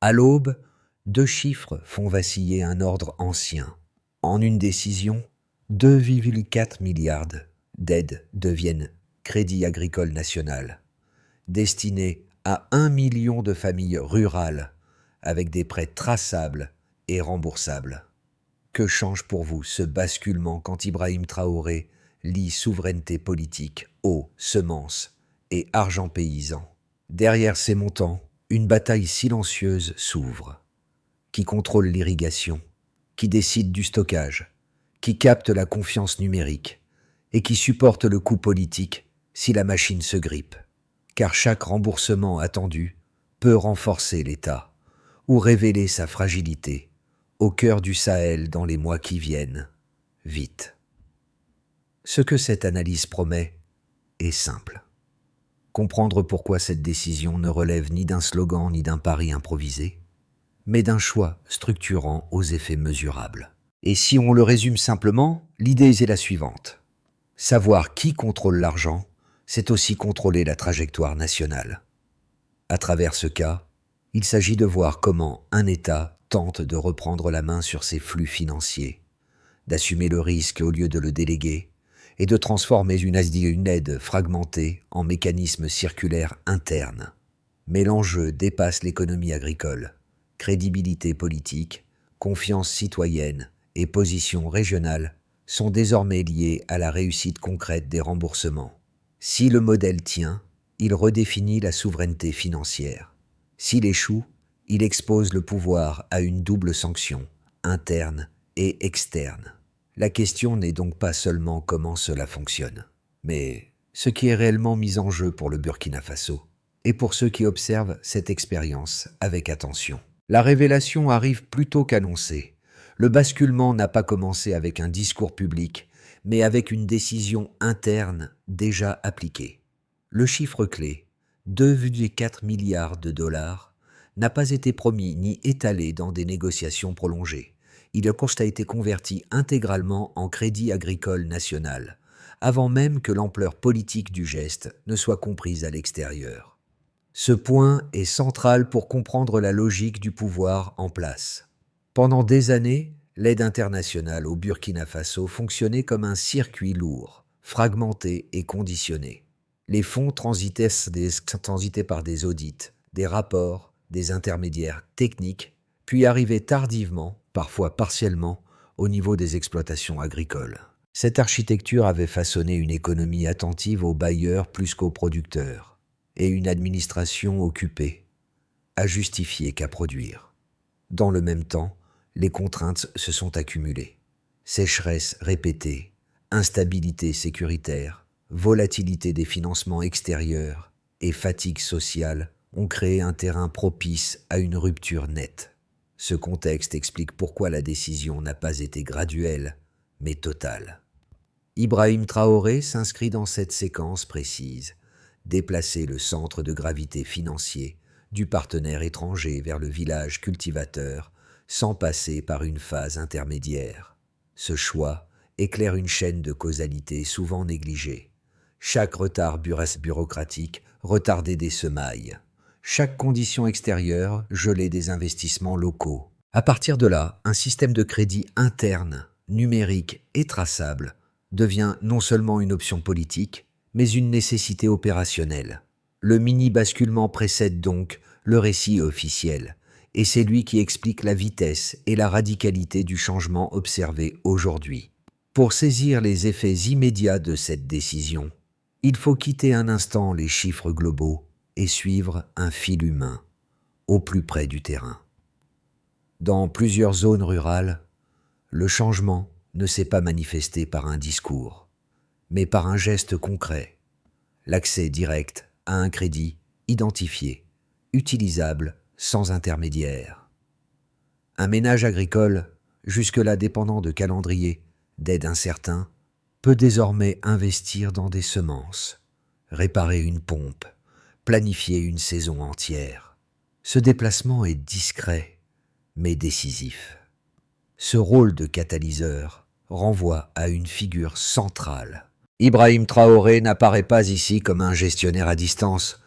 À l'aube, deux chiffres font vaciller un ordre ancien. En une décision, 2,4 milliards d'aides deviennent Crédit Agricole National, destinées à 1 million de familles rurales avec des prêts traçables et remboursables. Que change pour vous ce basculement quand Ibrahim Traoré lie souveraineté politique, eau, semences et argent paysan? Derrière ces montants, une bataille silencieuse s'ouvre. Qui contrôle l'irrigation, qui décide du stockage, qui capte la confiance numérique et qui supporte le coût politique si la machine se grippe. Car chaque remboursement attendu peut renforcer l'État ou révéler sa fragilité au cœur du Sahel dans les mois qui viennent. Vite. Ce que cette analyse promet est simple. Comprendre pourquoi cette décision ne relève ni d'un slogan ni d'un pari improvisé, mais d'un choix structurant aux effets mesurables. Et si on le résume simplement, l'idée est la suivante. Savoir qui contrôle l'argent, c'est aussi contrôler la trajectoire nationale. À travers ce cas, il s'agit de voir comment un État tente de reprendre la main sur ses flux financiers, d'assumer le risque au lieu de le déléguer, et de transformer une aide fragmentée en mécanisme circulaire interne. Mais l'enjeu dépasse l'économie agricole. Crédibilité politique, confiance citoyenne et position régionale sont désormais liées à la réussite concrète des remboursements. Si le modèle tient, il redéfinit la souveraineté financière. S'il échoue, il expose le pouvoir à une double sanction, interne et externe. La question n'est donc pas seulement comment cela fonctionne, mais ce qui est réellement mis en jeu pour le Burkina Faso et pour ceux qui observent cette expérience avec attention. La révélation arrive plus tôt qu'annoncée. Le basculement n'a pas commencé avec un discours public, mais avec une décision interne déjà appliquée. Le chiffre clé, 2,4 milliards de dollars, n'a pas été promis ni étalé dans des négociations prolongées. Il a été converti intégralement en Crédit Agricole National, avant même que l'ampleur politique du geste ne soit comprise à l'extérieur. Ce point est central pour comprendre la logique du pouvoir en place. Pendant des années, l'aide internationale au Burkina Faso fonctionnait comme un circuit lourd, fragmenté et conditionné. Les fonds transitaient par des audits, des rapports, des intermédiaires techniques, puis arrivaient tardivement, parfois partiellement, au niveau des exploitations agricoles. Cette architecture avait façonné une économie attentive aux bailleurs plus qu'aux producteurs, et une administration occupée, à justifier qu'à produire. Dans le même temps, les contraintes se sont accumulées. Sécheresse répétée, instabilité sécuritaire, volatilité des financements extérieurs et fatigue sociale ont créé un terrain propice à une rupture nette. Ce contexte explique pourquoi la décision n'a pas été graduelle, mais totale. Ibrahim Traoré s'inscrit dans cette séquence précise, déplacer le centre de gravité financier du partenaire étranger vers le village cultivateur sans passer par une phase intermédiaire. Ce choix éclaire une chaîne de causalité souvent négligée. Chaque retard bureaucratique retardait des semailles. Chaque condition extérieure gelait des investissements locaux. À partir de là, un système de crédit interne, numérique et traçable devient non seulement une option politique, mais une nécessité opérationnelle. Le mini-basculement précède donc le récit officiel, et c'est lui qui explique la vitesse et la radicalité du changement observé aujourd'hui. Pour saisir les effets immédiats de cette décision, il faut quitter un instant les chiffres globaux et suivre un fil humain, au plus près du terrain. Dans plusieurs zones rurales, le changement ne s'est pas manifesté par un discours, mais par un geste concret, l'accès direct à un crédit identifié, utilisable sans intermédiaire. Un ménage agricole, jusque-là dépendant de calendriers, d'aides incertains, peut désormais investir dans des semences, réparer une pompe, planifier une saison entière. Ce déplacement est discret, mais décisif. Ce rôle de catalyseur renvoie à une figure centrale. Ibrahim Traoré n'apparaît pas ici comme un gestionnaire à distance,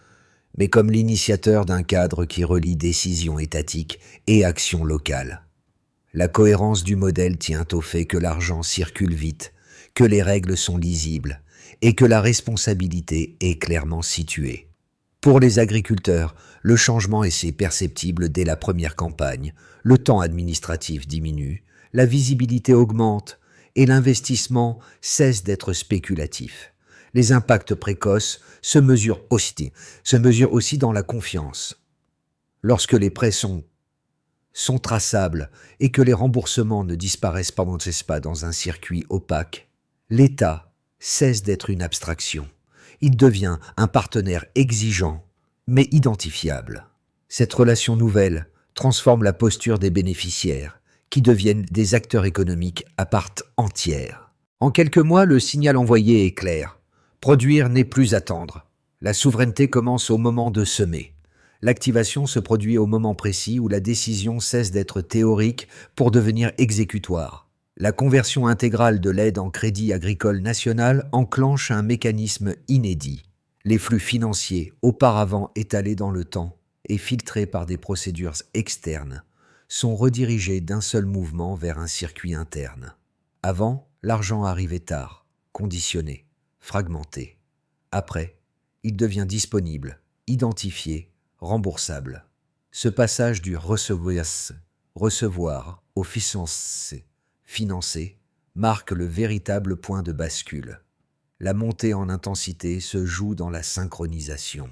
mais comme l'initiateur d'un cadre qui relie décisions étatiques et actions locales. La cohérence du modèle tient au fait que l'argent circule vite, que les règles sont lisibles et que la responsabilité est clairement située. Pour les agriculteurs, le changement est perceptible dès la première campagne, le temps administratif diminue, la visibilité augmente et l'investissement cesse d'être spéculatif. Les impacts précoces se mesurent aussi dans la confiance. Lorsque les prêts sont traçables et que les remboursements ne disparaissent pas dans un circuit opaque, l'État cesse d'être une abstraction. Il devient un partenaire exigeant, mais identifiable. Cette relation nouvelle transforme la posture des bénéficiaires, qui deviennent des acteurs économiques à part entière. En quelques mois, le signal envoyé est clair. Produire n'est plus attendre. La souveraineté commence au moment de semer. L'activation se produit au moment précis où la décision cesse d'être théorique pour devenir exécutoire. La conversion intégrale de l'aide en crédit agricole national enclenche un mécanisme inédit. Les flux financiers, auparavant étalés dans le temps et filtrés par des procédures externes, sont redirigés d'un seul mouvement vers un circuit interne. Avant, l'argent arrivait tard, conditionné, fragmenté. Après, il devient disponible, identifié, remboursable. Ce passage du recevoir au financer marque le véritable point de bascule. La montée en intensité se joue dans la synchronisation.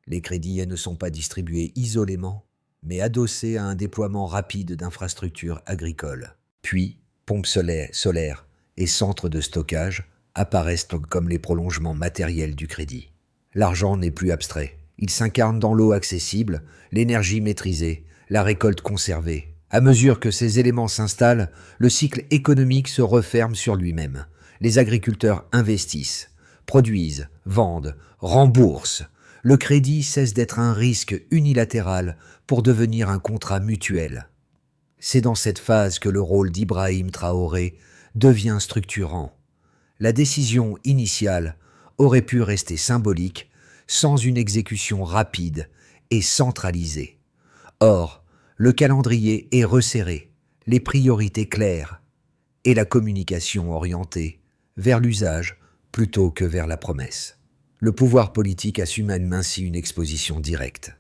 Les crédits ne sont pas distribués isolément, mais adossés à un déploiement rapide d'infrastructures agricoles. Puis, pompes solaires et centres de stockage apparaissent comme les prolongements matériels du crédit. L'argent n'est plus abstrait. Il s'incarne dans l'eau accessible, l'énergie maîtrisée, la récolte conservée. À mesure que ces éléments s'installent, le cycle économique se referme sur lui-même. Les agriculteurs investissent, produisent, vendent, remboursent. Le crédit cesse d'être un risque unilatéral pour devenir un contrat mutuel. C'est dans cette phase que le rôle d'Ibrahim Traoré devient structurant. La décision initiale aurait pu rester symbolique sans une exécution rapide et centralisée. Or, le calendrier est resserré, les priorités claires et la communication orientée vers l'usage plutôt que vers la promesse. Le pouvoir politique assume ainsi une exposition directe.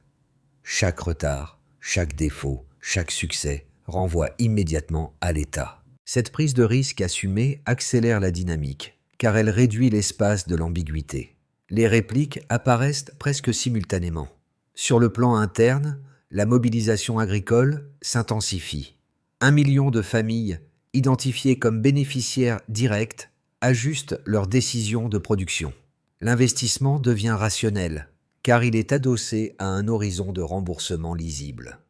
Chaque retard, chaque défaut, chaque succès renvoie immédiatement à l'État. Cette prise de risque assumée accélère la dynamique, car elle réduit l'espace de l'ambiguïté. Les répliques apparaissent presque simultanément. Sur le plan interne, la mobilisation agricole s'intensifie. 1 million de familles identifiées comme bénéficiaires directs ajustent leurs décisions de production. L'investissement devient rationnel, car il est adossé à un horizon de remboursement lisible.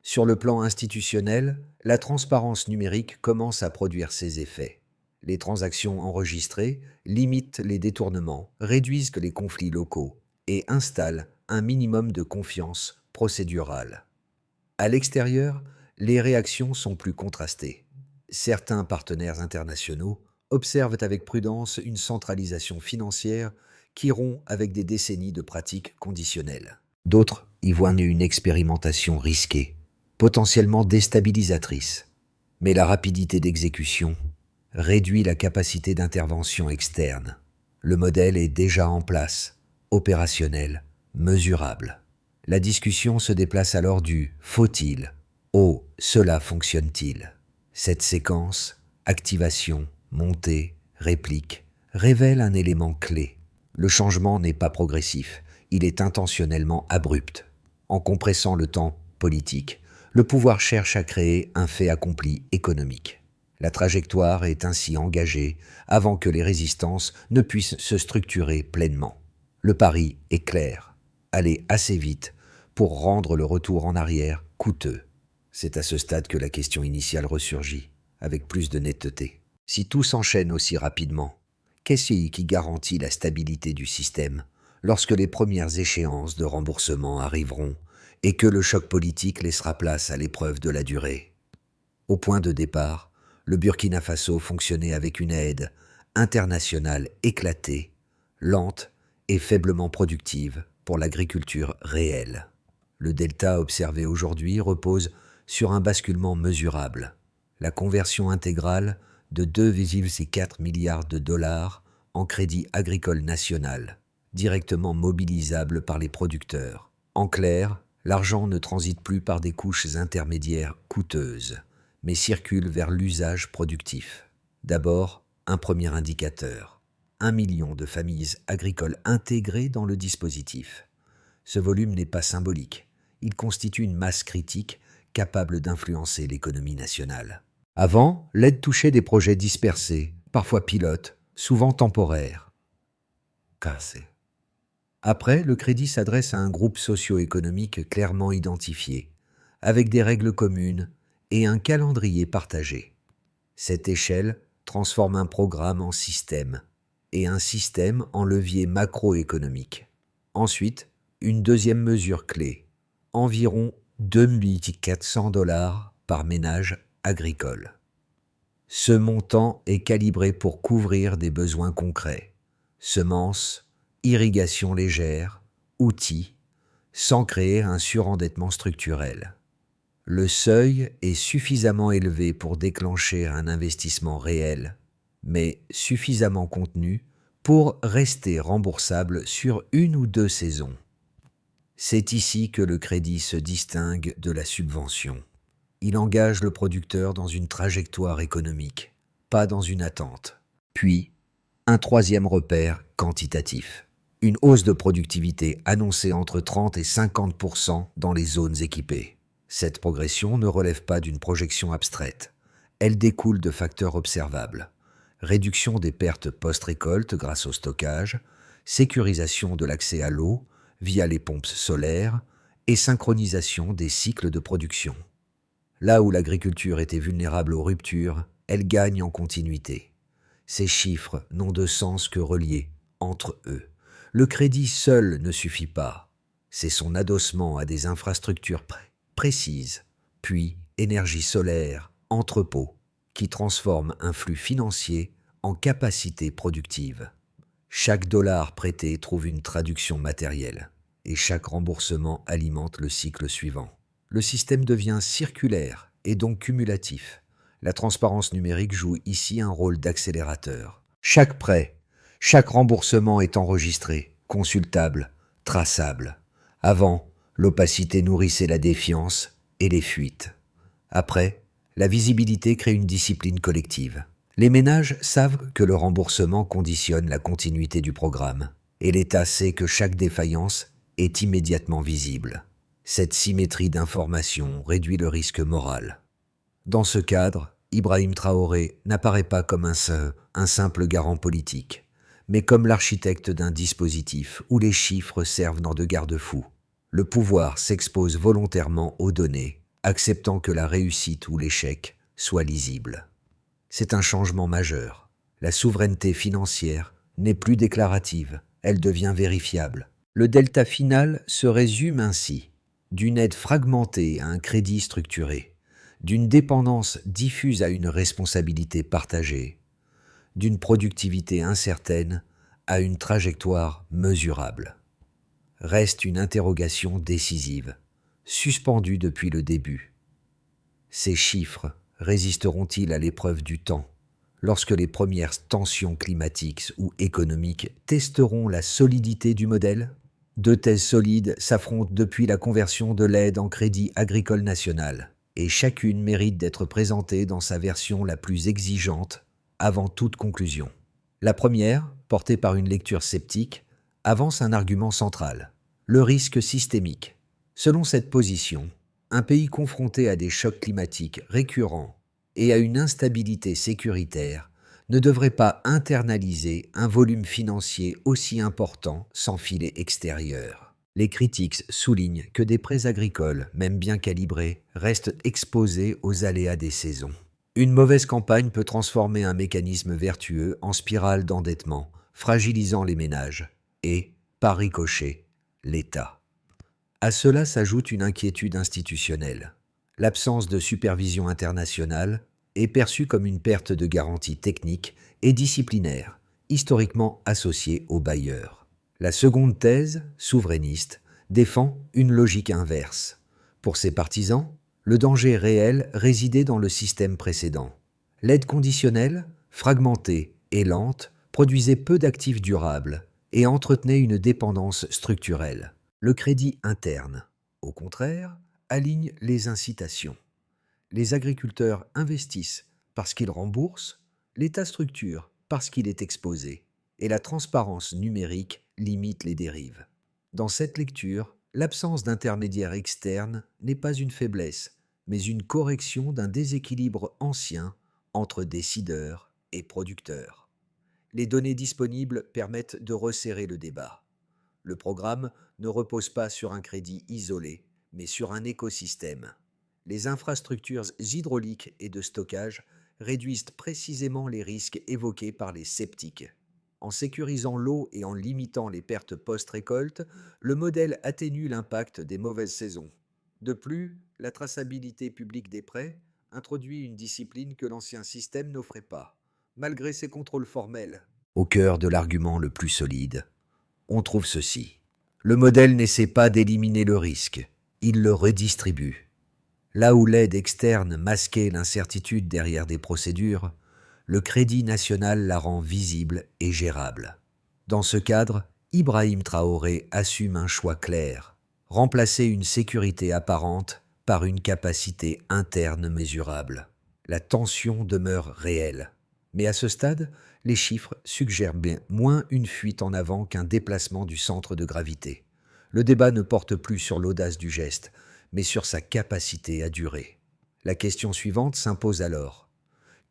Sur le plan institutionnel, la transparence numérique commence à produire ses effets. Les transactions enregistrées limitent les détournements, réduisent les conflits locaux et installent un minimum de confiance procédurale. À l'extérieur, les réactions sont plus contrastées. Certains partenaires internationaux observent avec prudence une centralisation financière qui rompt avec des décennies de pratiques conditionnelles. D'autres y voient une expérimentation risquée, potentiellement déstabilisatrice. Mais la rapidité d'exécution réduit la capacité d'intervention externe. Le modèle est déjà en place, opérationnel, mesurable. La discussion se déplace alors du « faut-il » au « cela fonctionne-t-il ». Cette séquence, activation, montée, réplique, révèle un élément clé. Le changement n'est pas progressif, il est intentionnellement abrupt. En compressant le temps politique, le pouvoir cherche à créer un fait accompli économique. La trajectoire est ainsi engagée avant que les résistances ne puissent se structurer pleinement. Le pari est clair, aller assez vite pour rendre le retour en arrière coûteux. C'est à ce stade que la question initiale ressurgit, avec plus de netteté. Si tout s'enchaîne aussi rapidement, qu'est-ce qui garantit la stabilité du système lorsque les premières échéances de remboursement arriveront et que le choc politique laissera place à l'épreuve de la durée? Au point de départ, le Burkina Faso fonctionnait avec une aide internationale éclatée, lente et faiblement productive, pour l'agriculture réelle. Le delta observé aujourd'hui repose sur un basculement mesurable, la conversion intégrale de 2,4 milliards de dollars en crédit agricole national, directement mobilisable par les producteurs. En clair, l'argent ne transite plus par des couches intermédiaires coûteuses, mais circule vers l'usage productif. D'abord, un premier indicateur. 1 million de familles agricoles intégrées dans le dispositif. Ce volume n'est pas symbolique. Il constitue une masse critique capable d'influencer l'économie nationale. Avant, l'aide touchait des projets dispersés, parfois pilotes, souvent temporaires. Cassé. Après, le crédit s'adresse à un groupe socio-économique clairement identifié, avec des règles communes et un calendrier partagé. Cette échelle transforme un programme en système et un système en levier macroéconomique. Ensuite, une deuxième mesure clé, environ 2 400 dollars par ménage agricole. Ce montant est calibré pour couvrir des besoins concrets, semences, irrigation légère, outils, sans créer un surendettement structurel. Le seuil est suffisamment élevé pour déclencher un investissement réel, mais suffisamment contenu pour rester remboursable sur 1 ou 2 saisons. C'est ici que le crédit se distingue de la subvention. Il engage le producteur dans une trajectoire économique, pas dans une attente. Puis, un troisième repère quantitatif. Une hausse de productivité annoncée entre 30 et 50% dans les zones équipées. Cette progression ne relève pas d'une projection abstraite. Elle découle de facteurs observables. Réduction des pertes post-récolte grâce au stockage, sécurisation de l'accès à l'eau via les pompes solaires et synchronisation des cycles de production. Là où l'agriculture était vulnérable aux ruptures, elle gagne en continuité. Ces chiffres n'ont de sens que reliés entre eux. Le crédit seul ne suffit pas. C'est son adossement à des infrastructures précises, puis énergie solaire, entrepôts, qui transforme un flux financier en capacité productive. Chaque dollar prêté trouve une traduction matérielle, et chaque remboursement alimente le cycle suivant. Le système devient circulaire et donc cumulatif. La transparence numérique joue ici un rôle d'accélérateur. Chaque prêt, chaque remboursement est enregistré, consultable, traçable. Avant, l'opacité nourrissait la défiance et les fuites. Après, la visibilité crée une discipline collective. Les ménages savent que le remboursement conditionne la continuité du programme, et l'État sait que chaque défaillance est immédiatement visible. Cette symétrie d'information réduit le risque moral. Dans ce cadre, Ibrahim Traoré n'apparaît pas comme un simple garant politique, mais comme l'architecte d'un dispositif où les chiffres servent de garde-fou. Le pouvoir s'expose volontairement aux données, acceptant que la réussite ou l'échec soit lisible. C'est un changement majeur. La souveraineté financière n'est plus déclarative, elle devient vérifiable. Le delta final se résume ainsi: d'une aide fragmentée à un crédit structuré, d'une dépendance diffuse à une responsabilité partagée, d'une productivité incertaine à une trajectoire mesurable. Reste une interrogation décisive, suspendue depuis le début. Ces chiffres résisteront-ils à l'épreuve du temps, lorsque les premières tensions climatiques ou économiques testeront la solidité du modèle? Deux thèses solides s'affrontent depuis la conversion de l'aide en crédit agricole national, et chacune mérite d'être présentée dans sa version la plus exigeante avant toute conclusion. La première, portée par une lecture sceptique, avance un argument central: le risque systémique. Selon cette position, un pays confronté à des chocs climatiques récurrents et à une instabilité sécuritaire ne devrait pas internaliser un volume financier aussi important sans filet extérieur. Les critiques soulignent que des prêts agricoles, même bien calibrés, restent exposés aux aléas des saisons. Une mauvaise campagne peut transformer un mécanisme vertueux en spirale d'endettement, fragilisant les ménages et, par ricochet, l'État. À cela s'ajoute une inquiétude institutionnelle. L'absence de supervision internationale est perçue comme une perte de garantie technique et disciplinaire, historiquement associée aux bailleurs. La seconde thèse, souverainiste, défend une logique inverse. Pour ses partisans, le danger réel résidait dans le système précédent. L'aide conditionnelle, fragmentée et lente, produisait peu d'actifs durables et entretenait une dépendance structurelle. Le crédit interne, au contraire, aligne les incitations. Les agriculteurs investissent parce qu'ils remboursent, l'État structure parce qu'il est exposé, et la transparence numérique limite les dérives. Dans cette lecture, l'absence d'intermédiaires externes n'est pas une faiblesse, mais une correction d'un déséquilibre ancien entre décideurs et producteurs. Les données disponibles permettent de resserrer le débat. Le programme ne repose pas sur un crédit isolé, mais sur un écosystème. Les infrastructures hydrauliques et de stockage réduisent précisément les risques évoqués par les sceptiques. En sécurisant l'eau et en limitant les pertes post-récolte, le modèle atténue l'impact des mauvaises saisons. De plus, la traçabilité publique des prêts introduit une discipline que l'ancien système n'offrait pas, malgré ses contrôles formels. Au cœur de l'argument le plus solide, on trouve ceci. Le modèle n'essaie pas d'éliminer le risque, il le redistribue. Là où l'aide externe masquait l'incertitude derrière des procédures, le Crédit national la rend visible et gérable. Dans ce cadre, Ibrahim Traoré assume un choix clair, remplacer une sécurité apparente par une capacité interne mesurable. La tension demeure réelle, mais à ce stade, les chiffres suggèrent bien moins une fuite en avant qu'un déplacement du centre de gravité. Le débat ne porte plus sur l'audace du geste, mais sur sa capacité à durer. La question suivante s'impose alors.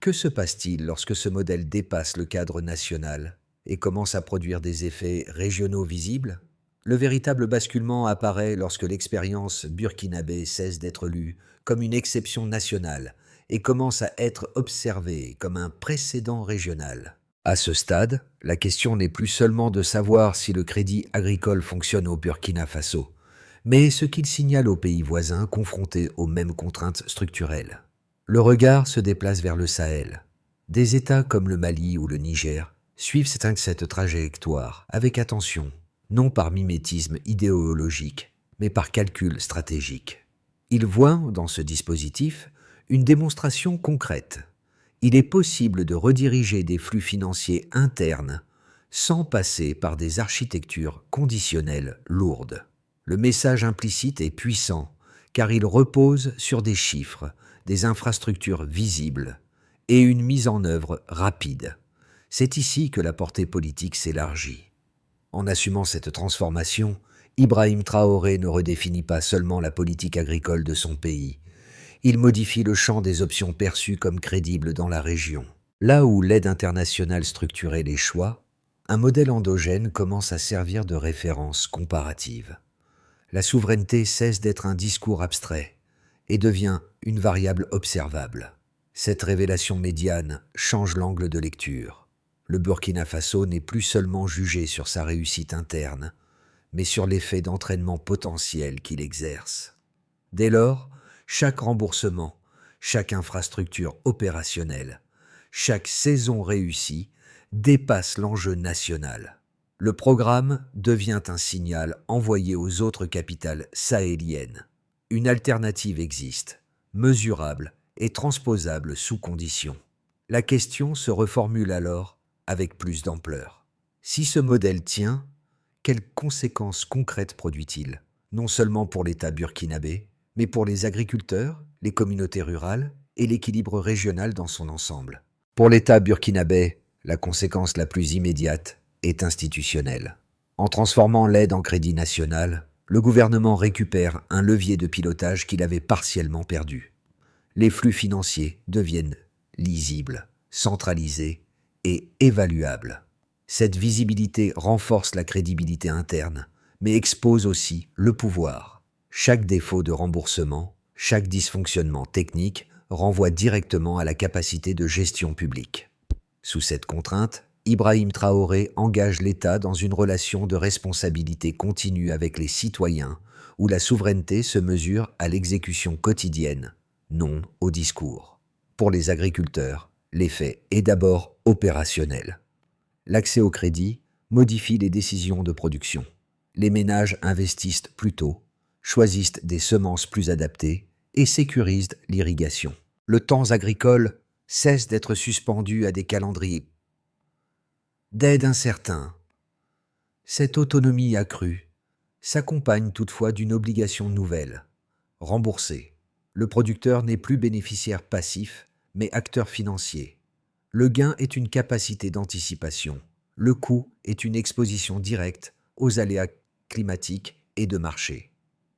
Que se passe-t-il lorsque ce modèle dépasse le cadre national et commence à produire des effets régionaux visibles? Le véritable basculement apparaît lorsque l'expérience burkinabé cesse d'être lue comme une exception nationale et commence à être observée comme un précédent régional. À ce stade, la question n'est plus seulement de savoir si le crédit agricole fonctionne au Burkina Faso, mais ce qu'il signale aux pays voisins confrontés aux mêmes contraintes structurelles. Le regard se déplace vers le Sahel. Des États comme le Mali ou le Niger suivent cette trajectoire avec attention, non par mimétisme idéologique, mais par calcul stratégique. Ils voient dans ce dispositif une démonstration concrète. Il est possible de rediriger des flux financiers internes sans passer par des architectures conditionnelles lourdes. Le message implicite est puissant, car il repose sur des chiffres, des infrastructures visibles et une mise en œuvre rapide. C'est ici que la portée politique s'élargit. En assumant cette transformation, Ibrahim Traoré ne redéfinit pas seulement la politique agricole de son pays. Il modifie le champ des options perçues comme crédibles dans la région. Là où l'aide internationale structurait les choix, un modèle endogène commence à servir de référence comparative. La souveraineté cesse d'être un discours abstrait et devient une variable observable. Cette révélation médiane change l'angle de lecture. Le Burkina Faso n'est plus seulement jugé sur sa réussite interne, mais sur l'effet d'entraînement potentiel qu'il exerce. Dès lors, chaque remboursement, chaque infrastructure opérationnelle, chaque saison réussie dépasse l'enjeu national. Le programme devient un signal envoyé aux autres capitales sahéliennes. Une alternative existe, mesurable et transposable sous conditions. La question se reformule alors avec plus d'ampleur. Si ce modèle tient, quelles conséquences concrètes produit-il? Non seulement pour l'État burkinabé, mais pour les agriculteurs, les communautés rurales et l'équilibre régional dans son ensemble. Pour l'État burkinabé, la conséquence la plus immédiate est institutionnelle. En transformant l'aide en crédit national, le gouvernement récupère un levier de pilotage qu'il avait partiellement perdu. Les flux financiers deviennent lisibles, centralisés et évaluables. Cette visibilité renforce la crédibilité interne, mais expose aussi le pouvoir. Chaque défaut de remboursement, chaque dysfonctionnement technique renvoie directement à la capacité de gestion publique. Sous cette contrainte, Ibrahim Traoré engage l'État dans une relation de responsabilité continue avec les citoyens, où la souveraineté se mesure à l'exécution quotidienne, non au discours. Pour les agriculteurs, l'effet est d'abord opérationnel. L'accès au crédit, modifie les décisions de production. Les ménages investissent plus tôt, choisissent des semences plus adaptées et sécurisent l'irrigation. Le temps agricole cesse d'être suspendu à des calendriers d'aide incertains. Cette autonomie accrue s'accompagne toutefois d'une obligation nouvelle, rembourser. Le producteur n'est plus bénéficiaire passif, mais acteur financier. Le gain est une capacité d'anticipation. Le coût est une exposition directe aux aléas climatiques et de marché.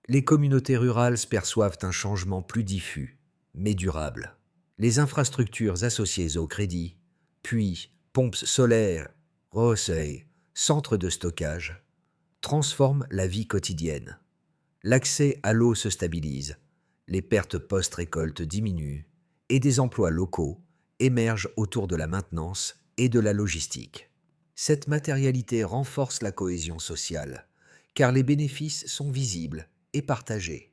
Les communautés rurales perçoivent un changement plus diffus, mais durable. Les infrastructures associées au crédit, puits, pompes solaires, recueils, centres de stockage, transforment la vie quotidienne. L'accès à l'eau se stabilise, les pertes post-récolte diminuent et des emplois locaux émergent autour de la maintenance et de la logistique. Cette matérialité renforce la cohésion sociale, car les bénéfices sont visibles et partagés.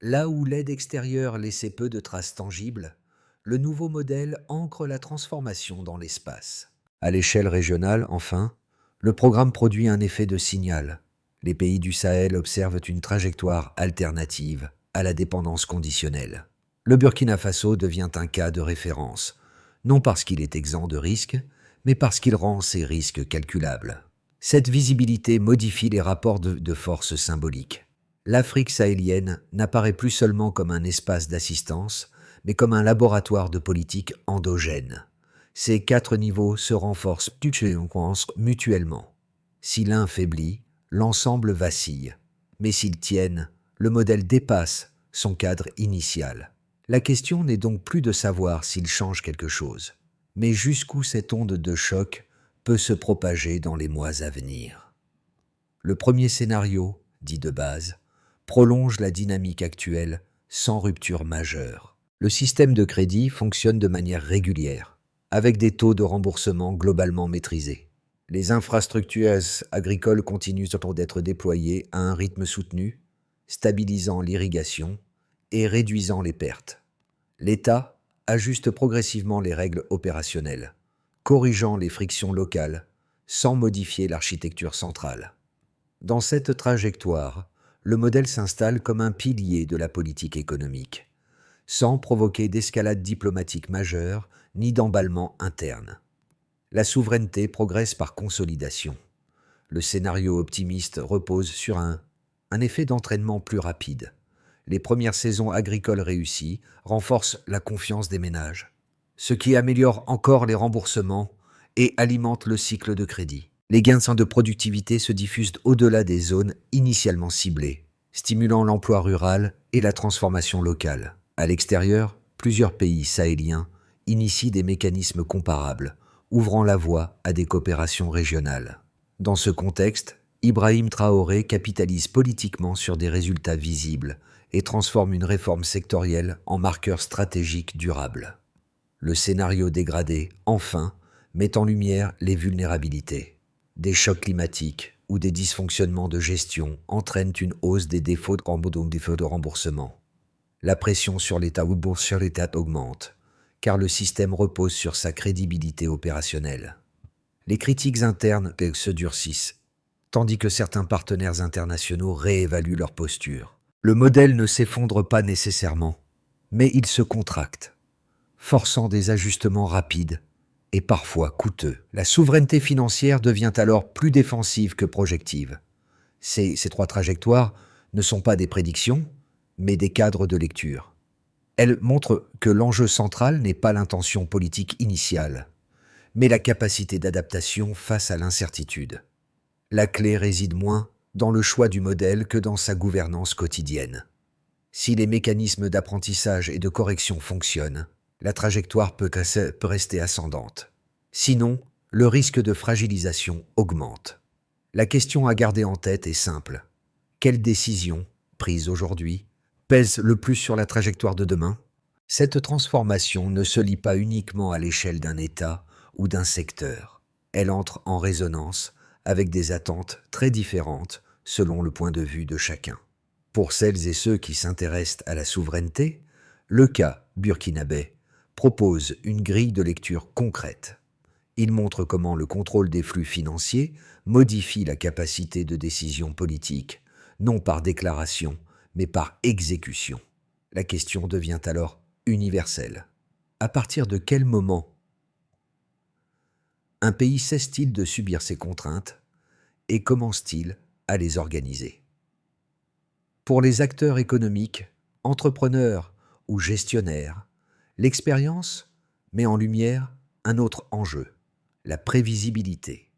Là où l'aide extérieure laissait peu de traces tangibles, le nouveau modèle ancre la transformation dans l'espace. À l'échelle régionale, enfin, le programme produit un effet de signal. Les pays du Sahel observent une trajectoire alternative à la dépendance conditionnelle. Le Burkina Faso devient un cas de référence, non parce qu'il est exempt de risques, mais parce qu'il rend ces risques calculables. Cette visibilité modifie les rapports de force symboliques. L'Afrique sahélienne n'apparaît plus seulement comme un espace d'assistance, mais comme un laboratoire de politique endogène. Ces 4 niveaux se renforcent mutuellement. Si l'un faiblit, l'ensemble vacille. Mais s'ils tiennent, le modèle dépasse son cadre initial. La question n'est donc plus de savoir s'il change quelque chose, mais jusqu'où cette onde de choc peut se propager dans les mois à venir. Le premier scénario, dit de base, prolonge la dynamique actuelle sans rupture majeure. Le système de crédit fonctionne de manière régulière, avec des taux de remboursement globalement maîtrisés. Les infrastructures agricoles continuent d'être déployées à un rythme soutenu, stabilisant l'irrigation et réduisant les pertes. L'État ajuste progressivement les règles opérationnelles, corrigeant les frictions locales sans modifier l'architecture centrale. Dans cette trajectoire, le modèle s'installe comme un pilier de la politique économique, sans provoquer d'escalade diplomatique majeure ni d'emballement interne. La souveraineté progresse par consolidation. Le scénario optimiste repose sur un effet d'entraînement plus rapide. Les premières saisons agricoles réussies renforcent la confiance des ménages, ce qui améliore encore les remboursements et alimente le cycle de crédit. Les gains de productivité se diffusent au-delà des zones initialement ciblées, stimulant l'emploi rural et la transformation locale. À l'extérieur, plusieurs pays sahéliens initient des mécanismes comparables, ouvrant la voie à des coopérations régionales. Dans ce contexte, Ibrahim Traoré capitalise politiquement sur des résultats visibles et transforme une réforme sectorielle en marqueur stratégique durable. Le scénario dégradé, enfin, met en lumière les vulnérabilités. Des chocs climatiques ou des dysfonctionnements de gestion entraînent une hausse des défauts de remboursement. La pression sur l'État augmente, car le système repose sur sa crédibilité opérationnelle. Les critiques internes se durcissent, tandis que certains partenaires internationaux réévaluent leur posture. Le modèle ne s'effondre pas nécessairement, mais il se contracte, forçant des ajustements rapides et parfois coûteux. La souveraineté financière devient alors plus défensive que projective. Ces 3 trajectoires ne sont pas des prédictions, mais des cadres de lecture. Elles montrent que l'enjeu central n'est pas l'intention politique initiale, mais la capacité d'adaptation face à l'incertitude. La clé réside moins dans le choix du modèle que dans sa gouvernance quotidienne. Si les mécanismes d'apprentissage et de correction fonctionnent, la trajectoire peut rester ascendante. Sinon, le risque de fragilisation augmente. La question à garder en tête est simple. Quelle décision, prise aujourd'hui, pèse le plus sur la trajectoire de demain? Cette transformation ne se lie pas uniquement à l'échelle d'un État ou d'un secteur. Elle entre en résonance avec des attentes très différentes selon le point de vue de chacun. Pour celles et ceux qui s'intéressent à la souveraineté, le cas burkinabé propose une grille de lecture concrète. Il montre comment le contrôle des flux financiers modifie la capacité de décision politique, non par déclaration, mais par exécution. La question devient alors universelle. À partir de quel moment un pays cesse-t-il de subir ces contraintes et commence-t-il à les organiser? Pour les acteurs économiques, entrepreneurs ou gestionnaires, l'expérience met en lumière un autre enjeu, la prévisibilité.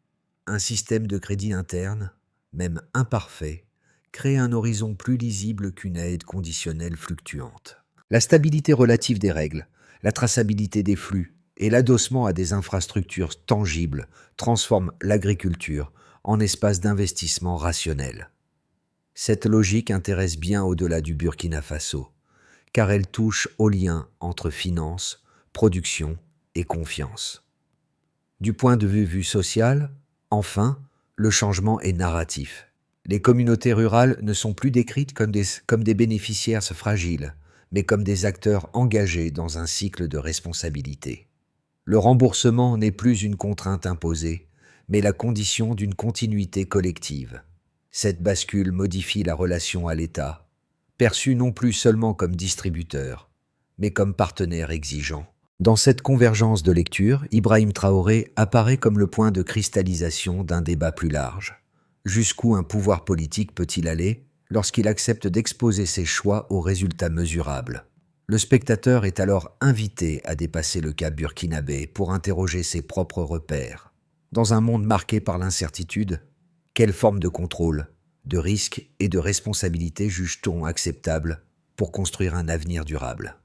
Un système de crédit interne, même imparfait, crée un horizon plus lisible qu'une aide conditionnelle fluctuante. La stabilité relative des règles, la traçabilité des flux et l'adossement à des infrastructures tangibles transforment l'agriculture en espace d'investissement rationnel. Cette logique intéresse bien au-delà du Burkina Faso, car elle touche au lien entre finance, production et confiance. Du point de vue social, enfin, le changement est narratif. Les communautés rurales ne sont plus décrites comme des bénéficiaires fragiles, mais comme des acteurs engagés dans un cycle de responsabilité. Le remboursement n'est plus une contrainte imposée, mais la condition d'une continuité collective. Cette bascule modifie la relation à l'État, perçu non plus seulement comme distributeur, mais comme partenaire exigeant. Dans cette convergence de lecture, Ibrahim Traoré apparaît comme le point de cristallisation d'un débat plus large. Jusqu'où un pouvoir politique peut-il aller lorsqu'il accepte d'exposer ses choix aux résultats mesurables? Le spectateur est alors invité à dépasser le cas burkinabé pour interroger ses propres repères. Dans un monde marqué par l'incertitude, quelle forme de contrôle, de risque et de responsabilité juge-t-on acceptable pour construire un avenir durable?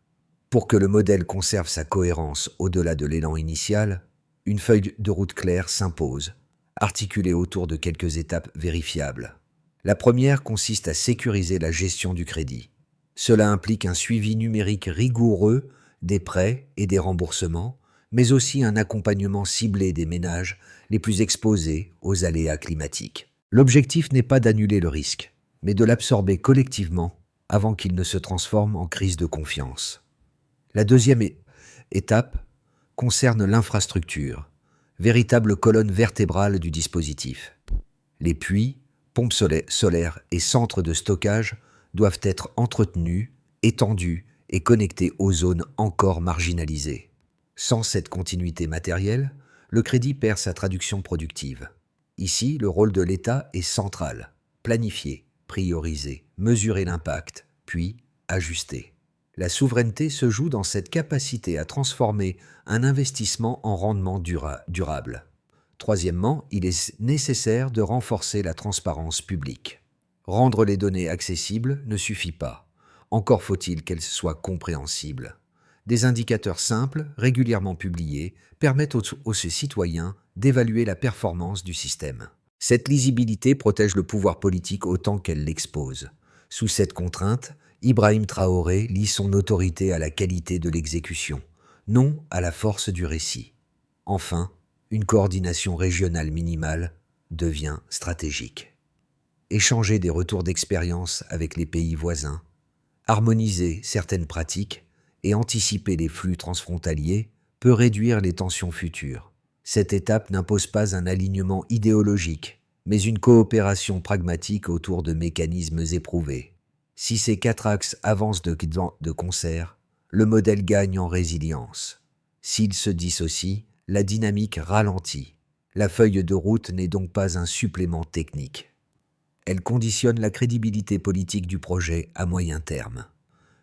Pour que le modèle conserve sa cohérence au-delà de l'élan initial, une feuille de route claire s'impose, articulée autour de quelques étapes vérifiables. La première consiste à sécuriser la gestion du crédit. Cela implique un suivi numérique rigoureux des prêts et des remboursements, mais aussi un accompagnement ciblé des ménages les plus exposés aux aléas climatiques. L'objectif n'est pas d'annuler le risque, mais de l'absorber collectivement avant qu'il ne se transforme en crise de confiance. La deuxième étape concerne l'infrastructure, véritable colonne vertébrale du dispositif. Les puits, pompes solaires et centres de stockage doivent être entretenus, étendus et connectés aux zones encore marginalisées. Sans cette continuité matérielle, le crédit perd sa traduction productive. Ici, le rôle de l'État est central. Planifier, prioriser, mesurer l'impact, puis ajuster. La souveraineté se joue dans cette capacité à transformer un investissement en rendement durable. Troisièmement, il est nécessaire de renforcer la transparence publique. Rendre les données accessibles ne suffit pas. Encore faut-il qu'elles soient compréhensibles. Des indicateurs simples, régulièrement publiés, permettent aux citoyens d'évaluer la performance du système. Cette lisibilité protège le pouvoir politique autant qu'elle l'expose. Sous cette contrainte, Ibrahim Traoré lie son autorité à la qualité de l'exécution, non à la force du récit. Enfin, une coordination régionale minimale devient stratégique. Échanger des retours d'expérience avec les pays voisins, harmoniser certaines pratiques et anticiper les flux transfrontaliers peut réduire les tensions futures. Cette étape n'impose pas un alignement idéologique, mais une coopération pragmatique autour de mécanismes éprouvés. Si ces quatre axes avancent de concert, le modèle gagne en résilience. S'ils se dissocient, la dynamique ralentit. La feuille de route n'est donc pas un supplément technique. Elle conditionne la crédibilité politique du projet à moyen terme.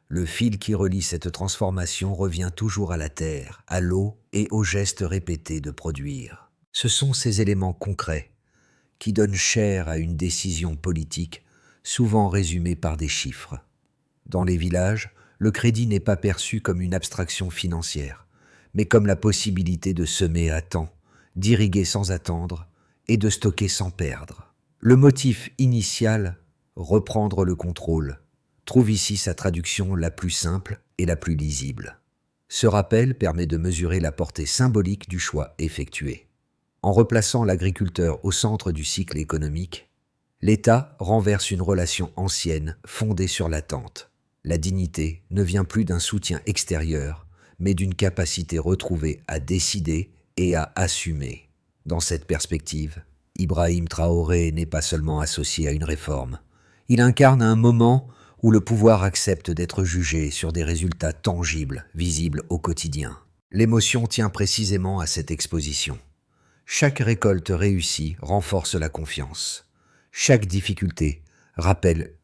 Le fil qui relie cette transformation revient toujours à la terre, à l'eau et aux gestes répétés de produire. Ce sont ces éléments concrets qui donnent chair à une décision politique souvent résumée par des chiffres. Dans les villages, le crédit n'est pas perçu comme une abstraction financière, mais comme la possibilité de semer à temps, d'irriguer sans attendre et de stocker sans perdre. Le motif initial, reprendre le contrôle, trouve ici sa traduction la plus simple et la plus lisible. Ce rappel permet de mesurer la portée symbolique du choix effectué. En replaçant l'agriculteur au centre du cycle économique, l'État renverse une relation ancienne fondée sur l'attente. La dignité ne vient plus d'un soutien extérieur, mais d'une capacité retrouvée à décider et à assumer. Dans cette perspective, Ibrahim Traoré n'est pas seulement associé à une réforme. Il incarne un moment où le pouvoir accepte d'être jugé sur des résultats tangibles, visibles au quotidien. L'émotion tient précisément à cette exposition. Chaque récolte réussie renforce la confiance. Chaque difficulté rappelle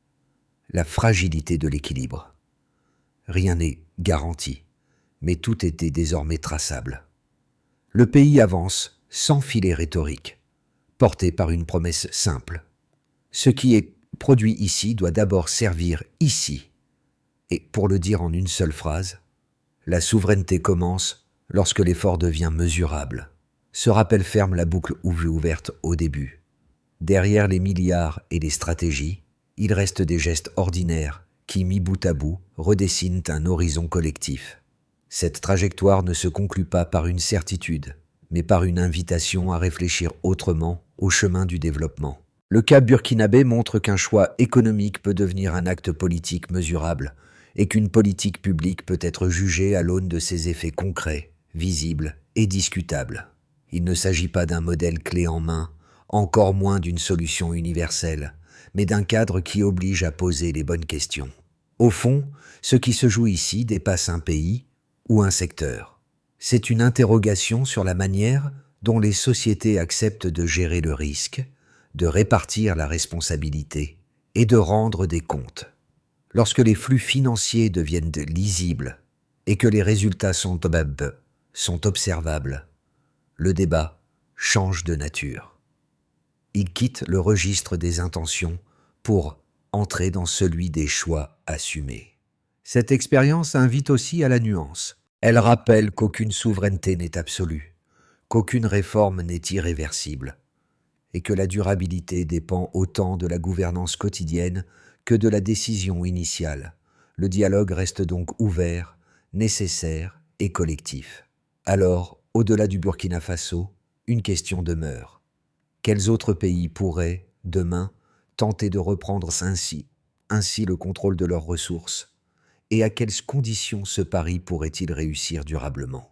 la fragilité de l'équilibre. Rien n'est garanti, mais tout était désormais traçable. Le pays avance sans filet rhétorique, porté par une promesse simple. Ce qui est produit ici doit d'abord servir ici. Et pour le dire en une seule phrase, la souveraineté commence lorsque l'effort devient mesurable. Ce rappel ferme la boucle ouverte au début. Derrière les milliards et les stratégies, il reste des gestes ordinaires qui, mis bout à bout, redessinent un horizon collectif. Cette trajectoire ne se conclut pas par une certitude, mais par une invitation à réfléchir autrement au chemin du développement. Le cas burkinabé montre qu'un choix économique peut devenir un acte politique mesurable et qu'une politique publique peut être jugée à l'aune de ses effets concrets, visibles et discutables. Il ne s'agit pas d'un modèle clé en main, encore moins d'une solution universelle, mais d'un cadre qui oblige à poser les bonnes questions. Au fond, ce qui se joue ici dépasse un pays ou un secteur. C'est une interrogation sur la manière dont les sociétés acceptent de gérer le risque, de répartir la responsabilité et de rendre des comptes. Lorsque les flux financiers deviennent lisibles et que les résultats sont observables, le débat change de nature. Il quitte le registre des intentions pour entrer dans celui des choix assumés. Cette expérience invite aussi à la nuance. Elle rappelle qu'aucune souveraineté n'est absolue, qu'aucune réforme n'est irréversible, et que la durabilité dépend autant de la gouvernance quotidienne que de la décision initiale. Le dialogue reste donc ouvert, nécessaire et collectif. Alors, au-delà du Burkina Faso, une question demeure. Quels autres pays pourraient, demain, tenter de reprendre ainsi le contrôle de leurs ressources? Et à quelles conditions ce pari pourrait-il réussir durablement?